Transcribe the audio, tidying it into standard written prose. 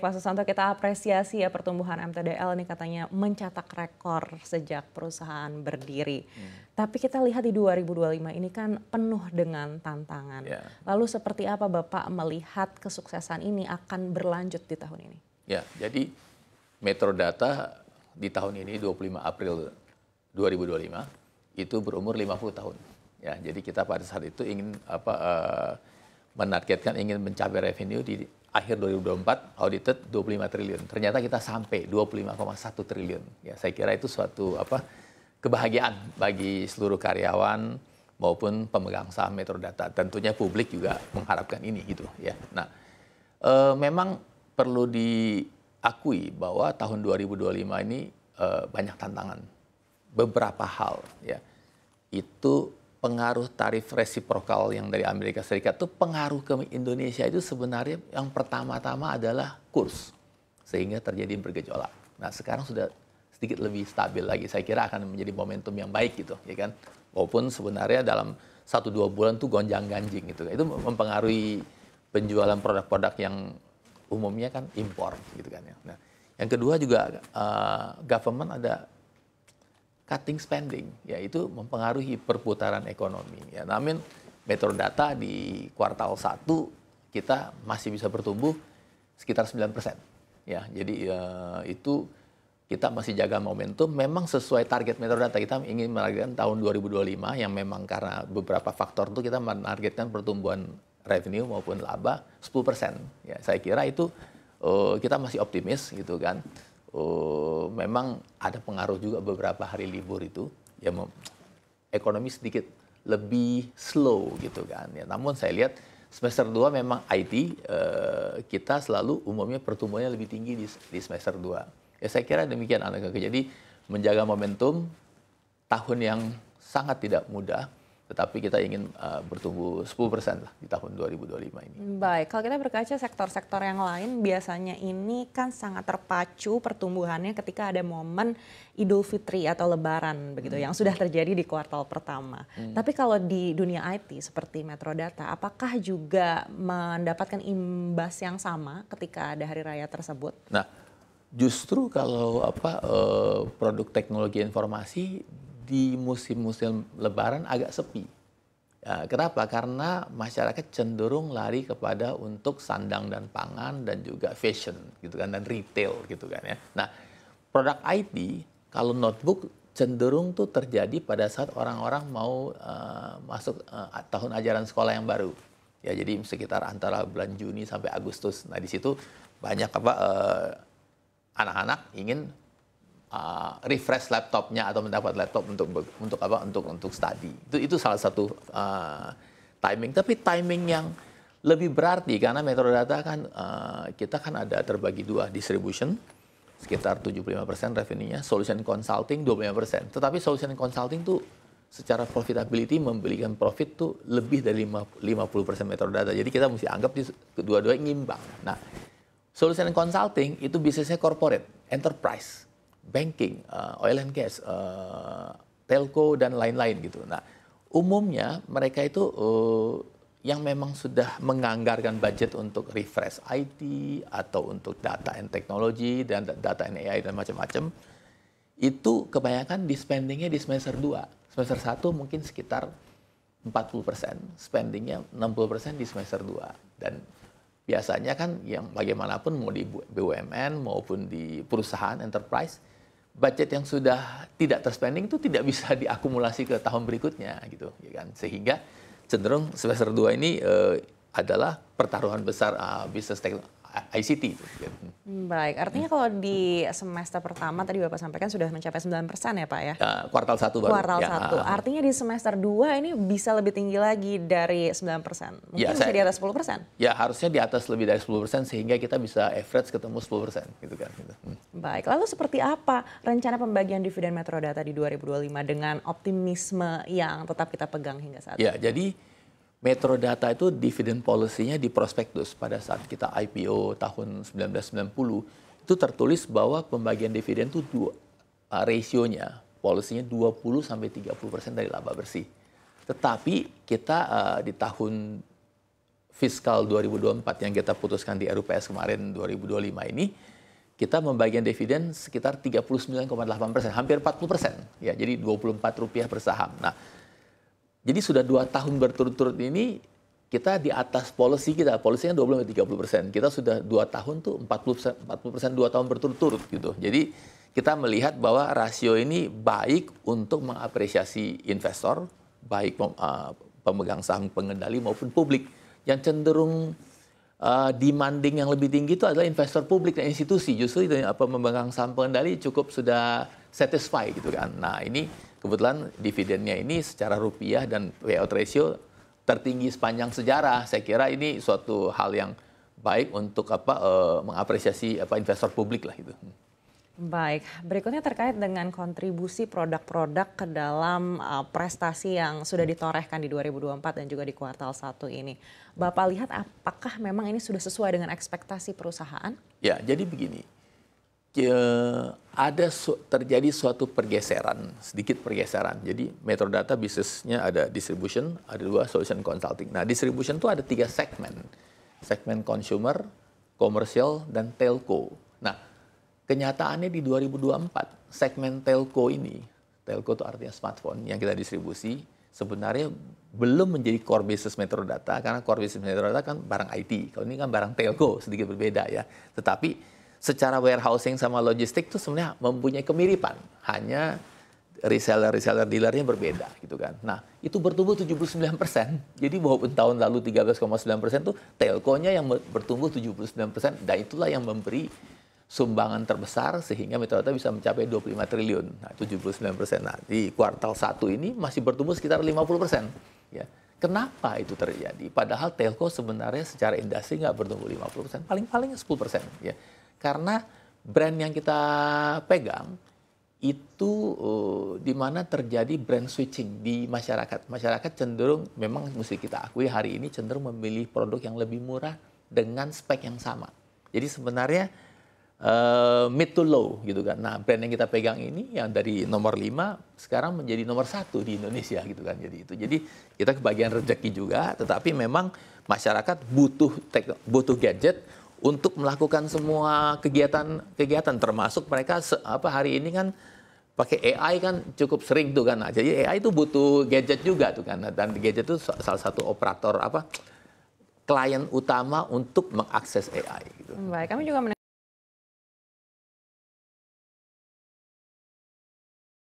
Pak Susanto, kita apresiasi ya pertumbuhan MTDL ini katanya mencetak rekor sejak perusahaan berdiri. Tapi kita lihat di 2025 ini kan penuh dengan tantangan. Ya. Lalu seperti apa Bapak melihat kesuksesan ini akan berlanjut di tahun ini? Ya, jadi Metrodata di tahun ini 25 April 2025 itu berumur 50 tahun. Ya, jadi kita pada saat itu ingin menargetkan ingin mencapai revenue di akhir 2024 audited 25 triliun. Ternyata kita sampai 25,1 triliun. Ya, saya kira itu suatu kebahagiaan bagi seluruh karyawan maupun pemegang saham Metrodata. Tentunya publik juga mengharapkan ini gitu ya. Nah, memang perlu diakui bahwa tahun 2025 ini banyak tantangan. Beberapa hal ya. Itu pengaruh tarif resiprokal yang dari Amerika Serikat itu pengaruh ke Indonesia itu sebenarnya yang pertama-tama adalah kurs. Sehingga terjadi bergejolak. Nah sekarang sudah sedikit lebih stabil lagi. Saya kira akan menjadi momentum yang baik gitu. Ya kan? Walaupun sebenarnya dalam 1-2 bulan tuh gonjang-ganjing gitu. Itu mempengaruhi penjualan produk-produk yang umumnya kan impor gitu kan ya. Nah, yang kedua juga government ada cutting spending, yaitu mempengaruhi perputaran ekonomi. Ya, namun Metrodata di kuartal 1 kita masih bisa bertumbuh sekitar 9%. Ya, jadi itu kita masih jaga momentum. Memang sesuai target Metrodata kita ingin menargetkan tahun 2025 yang memang karena beberapa faktor itu kita menargetkan pertumbuhan revenue maupun laba 10%. Ya, saya kira itu kita masih optimis gitu kan. Memang ada pengaruh juga beberapa hari libur itu ya ekonomi sedikit lebih slow gitu kan ya. Namun saya lihat semester 2 memang IT kita selalu umumnya pertumbuhannya lebih tinggi di semester 2. Ya saya kira demikian analisa. Jadi menjaga momentum tahun yang sangat tidak mudah, tetapi kita ingin bertumbuh 10% lah di tahun 2025 ini. Baik, kalau kita berkaca sektor-sektor yang lain biasanya ini kan sangat terpacu pertumbuhannya ketika ada momen Idul Fitri atau Lebaran begitu yang sudah terjadi di kuartal pertama. Tapi kalau di dunia IT seperti Metrodata, apakah juga mendapatkan imbas yang sama ketika ada hari raya tersebut? Nah, justru kalau produk teknologi informasi di musim-musim Lebaran agak sepi. Ya, kenapa? Karena masyarakat cenderung lari kepada untuk sandang dan pangan dan juga fashion gitu kan dan retail gitu kan ya. Nah, produk IT kalau notebook cenderung tuh terjadi pada saat orang-orang mau masuk tahun ajaran sekolah yang baru. Ya, jadi sekitar antara bulan Juni sampai Agustus. Nah, di situ banyak anak-anak ingin refresh laptopnya atau mendapat laptop untuk study. Itu salah satu timing. Tapi timing yang lebih berarti karena Metrodata kan kita kan ada terbagi dua, distribution sekitar 75% revenue-nya, solution consulting 25%. Tetapi solution consulting tuh secara profitability memberikan profit tuh lebih dari 50% Metrodata. Jadi kita mesti anggap kedua-duanya ngimbang. Nah, solution consulting itu bisnisnya corporate, enterprise, banking, oil and gas, telco dan lain-lain gitu. Nah, umumnya mereka itu yang memang sudah menganggarkan budget untuk refresh IT atau untuk data and technology dan data and AI dan macam-macam, itu kebanyakan di spendingnya di semester 2. Semester 1 mungkin sekitar 40%, spendingnya 60% di semester 2. Dan biasanya kan yang bagaimanapun mau di BUMN maupun di perusahaan enterprise, budget yang sudah tidak terspending itu tidak bisa diakumulasi ke tahun berikutnya gitu ya kan. Sehingga cenderung semester 2 ini adalah pertaruhan besar bisnis ICT itu. Baik, artinya kalau di semester pertama tadi Bapak sampaikan sudah mencapai 9% ya Pak ya? Kuartal 1 baru. Kuartal 1. Artinya di semester 2 ini bisa lebih tinggi lagi dari 9%. Mungkin ya, bisa di atas 10%? Ya, harusnya di atas lebih dari 10% sehingga kita bisa average ketemu 10% gitu kan. Baik, lalu seperti apa rencana pembagian dividen Metrodata di 2025 dengan optimisme yang tetap kita pegang hingga saat ini? Ya, jadi Metrodata itu dividen policy-nya di prospektus pada saat kita IPO tahun 1990 itu tertulis bahwa pembagian dividen itu rasionya, policy-nya 20-30% dari laba bersih. Tetapi kita di tahun fiskal 2024 yang kita putuskan di RUPS kemarin 2025 ini, kita membagikan dividen sekitar 39,8%, hampir 40%. Ya, jadi Rp24 per saham. Nah, jadi sudah 2 tahun berturut-turut ini kita di atas policy kita. Polisinya 20-30%. Kita sudah 2 tahun tuh 40%, 2 tahun berturut-turut gitu. Jadi kita melihat bahwa rasio ini baik untuk mengapresiasi investor, baik pemegang saham pengendali maupun publik. Yang cenderung demanding yang lebih tinggi itu adalah investor publik dan institusi. Justru itu pemegang saham pengendali cukup sudah satisfy gitu kan. Nah, ini kebetulan dividennya ini secara rupiah dan payout ratio tertinggi sepanjang sejarah. Saya kira ini suatu hal yang baik untuk mengapresiasi investor publik lah itu. Baik, berikutnya terkait dengan kontribusi produk-produk ke dalam prestasi yang sudah ditorehkan di 2024 dan juga di kuartal 1 ini. Bapak lihat apakah memang ini sudah sesuai dengan ekspektasi perusahaan? Ya, jadi begini. Terjadi suatu pergeseran, sedikit pergeseran. Jadi Metrodata bisnisnya ada distribution, ada 2 solution consulting. Nah, distribution itu ada 3 segmen. Segmen consumer, commercial, dan telco. Nah, kenyataannya di 2024, segmen telco ini, telco itu artinya smartphone yang kita distribusi, sebenarnya belum menjadi core business Metrodata, karena core business Metrodata kan barang IT. Kalau ini kan barang telco, sedikit berbeda ya. Tetapi secara warehousing sama logistik itu sebenarnya mempunyai kemiripan. Hanya reseller dealernya berbeda gitu kan. Nah, itu bertumbuh 79%. Jadi walaupun tahun lalu 13,9% itu telkonya yang bertumbuh 79%, dan itulah yang memberi sumbangan terbesar sehingga Metrodata bisa mencapai 25 triliun. Nah, 79%. Nah, di kuartal 1 ini masih bertumbuh sekitar 50%. Ya. Kenapa itu terjadi? Padahal telco sebenarnya secara industri nggak bertumbuh 50%, paling-paling 10%. Ya. Karena brand yang kita pegang itu di mana terjadi brand switching di masyarakat. Masyarakat cenderung, memang mesti kita akui hari ini cenderung memilih produk yang lebih murah dengan spek yang sama. Jadi sebenarnya mid to low gitu kan. Nah, brand yang kita pegang ini yang dari nomor 5 sekarang menjadi nomor 1 di Indonesia gitu kan. Jadi kita kebagian rezeki juga, tetapi memang masyarakat butuh gadget untuk melakukan semua kegiatan termasuk mereka hari ini kan pakai AI kan cukup sering tuh kan. Nah, jadi AI itu butuh gadget juga tuh kan. Dan gadget itu salah satu operator klien utama untuk mengakses AI gitu. Baik, kami juga